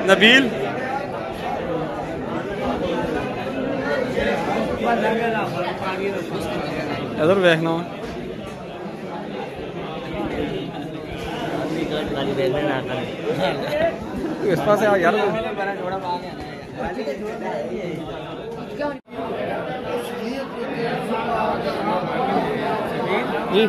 नबील इधर देखना इस पास आ यार जी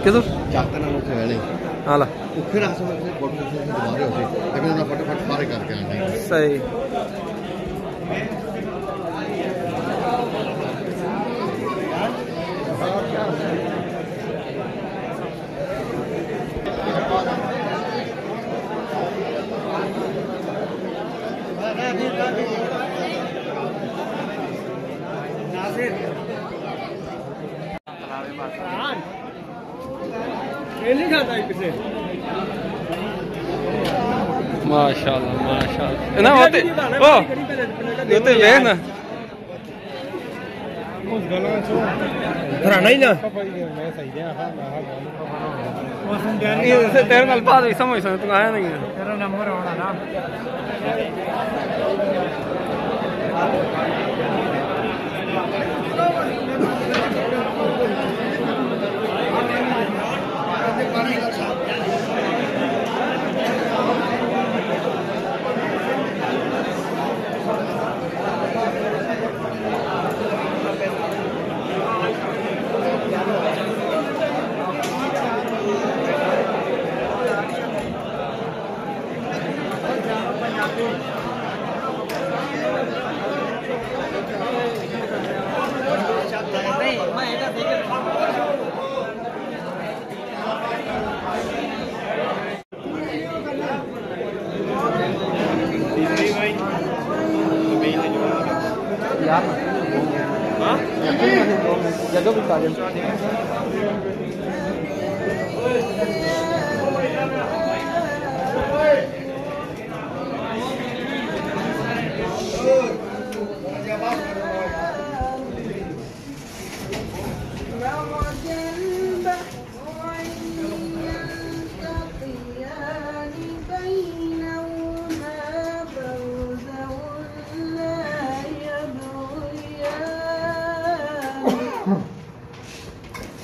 किधर जाते ना लोग पहले हाला फिर आसमान से फोटो से दोबारा होती लेकिन ना फटाफट सारे करके आए सही माशाल्लाह माशाल्लाह ना होते ओ होते देख ना उस गला छो घराना ही ना मैं सही है ये तेरे नाल बात हुई समझ तू आया नहीं तेरा नंबर होना ना जगह भी कागज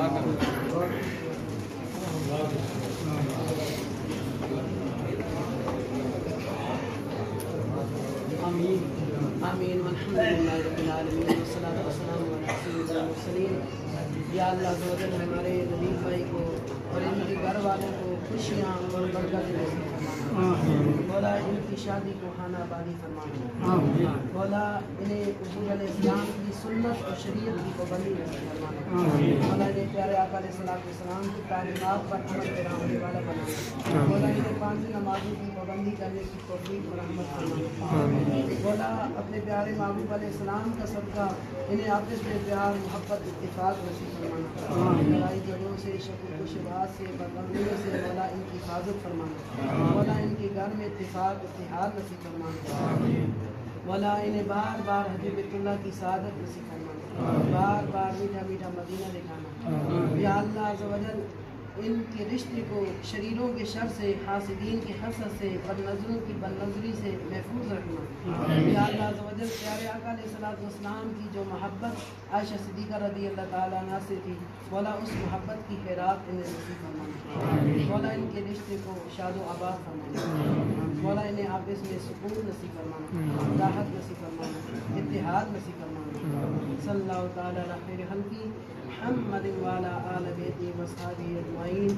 आमीन आमीन अल्हम्दुलिल्लाह रब्बिल आलमीन वस्सलातु वस्सलामु अला सय्यिदिल मुरसलीन। या अल्लाह ज़वजल हमारे नबी भाई को और इनके घर वालों को खुशियाँ और बरकत नसीब फरमाना। मौला इनकी शादी को खानाबादी फरमाना। मौला इन्हें हुजूर अलैहिस्सलाम की सुन्नत और शरीयत की पाबंदी नसीब फरमाना। मौला इन्हें प्यारे आका अलैहिस्सलाम की तालीमात पर अमल करने वाला बनाना। मौला इन्हें 5 नमाज़ों की पाबंदी करने की तौफीक और रहमत फरमाना। मौला अपने प्यारे महबूब अलैहिस्सलाम का सदका इन्हें आपस में प्यार मोहब्बत इत्तेफाक नसीब फरमाना। लड़ाई झगड़ों से शकुर शुबहात से बदअमनियों से मौला इनकी हिफाजत फरमाना। मौला इनके घर में इत्तेफाक इत्तेहाद नसीब फरमाना। मौला इन्हें बार बार हज बैतुल्लाह की सादत नसीब फरमाना। बार बार मीठा मीठा मदीना दिखाना। या अल्लाह अज़्ज़ व जल इनके रिश्ते को शरीरों के शर से, हासिदीन के हसद से, बदनज़रों की बदनज़री से महफूज रखना। या अल्लाह अज़्ज़ व जल प्यारे आका अलैहिस्सलाम की जो मोहब्बत आयशा सिद्दीक़ा रज़ियल्लाहु ताला अन्हा से थी, मौला उस मोहब्बत की खैरात इन्हें नसीब फरमाना। मौला इनके रिश्ते को शादो आबाद फरमाना। मौला इन्हें आपस में सुकून नसीब फरमाना, राहत नसीब फरमाना, इत्तेहाद नसीब फरमाना। सल्लल्लाहु ताला अला खैरि खल्क़ी मुहम्मद व अला आलि बैति व अस्हाबिही अजमईन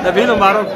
नबी मुबारक।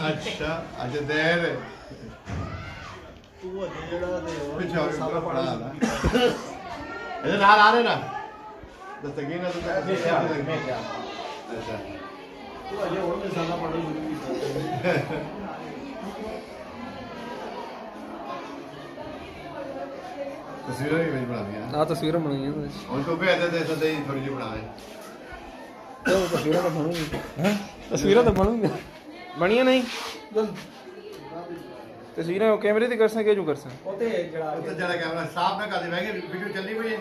अच्छा अच्छा देर इधर नाल आ रहे ना दस्तगीर ना अच्छा तू अजय और में ज्यादा पढ़ो जरूरी तस्वीरें भी बना दी हां तस्वीरें बनाई हैं उनको भी ऐसे ऐसे दे थोड़ी सी बनाए तो तस्वीरें तो बनूंगी हैं तस्वीरें तो बनूंगी बढ़िया नहीं तस्वीरें कैमरे ते कर सके जो कर सके ओते जड़ा कैमरा साफ ना कर दे भाई वीडियो चलनी हुई है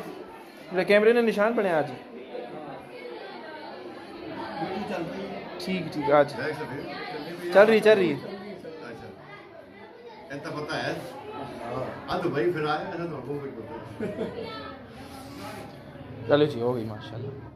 मेरे कैमरे ने निशान पड़े आज ठीक ठीक आज चल रही है अच्छा इतना पता है आज भाई फिर आया ऐसा तो हमको कुछ पता चलो जी हो गई माशाल्लाह।